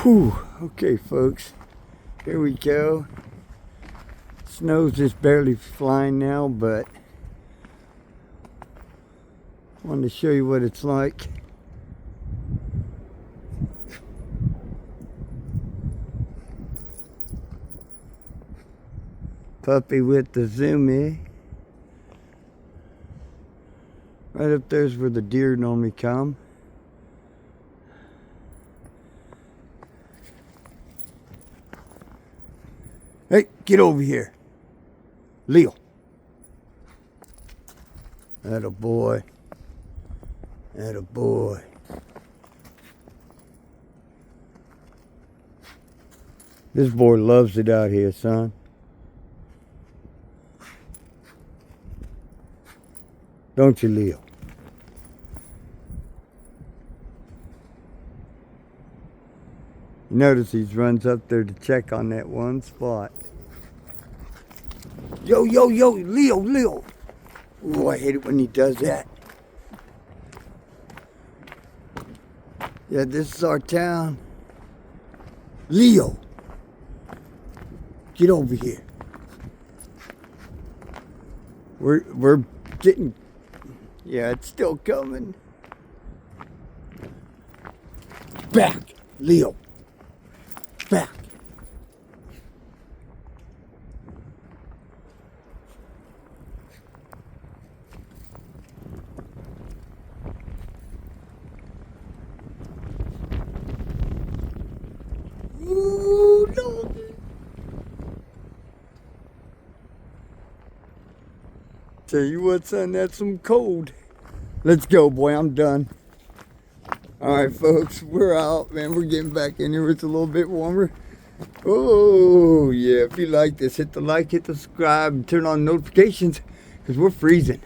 Whew. Okay, folks. Here we go. Snow's just barely flying now, but I wanted to show you what it's like. Puppy with the zoom in. Right up there's where the deer normally come. Hey, get over here. Leo. Atta boy. Atta boy. This boy loves it out here, son. Don't you, Leo? You notice he runs up there to check on that one spot. Yo, yo, yo, Leo, Leo. Oh, I hate it when he does that. Yeah, this is our town. Leo. Get over here. We're getting... Yeah, it's still coming. Back, Leo. Back. Ooh, no. Tell you what, son, that's some cold. Let's go, boy. I'm done. All right, folks, we're out, man. We're getting back in here. It's a little bit warmer. Oh, yeah. If you like this, hit the like, hit the subscribe, and turn on notifications because we're freezing.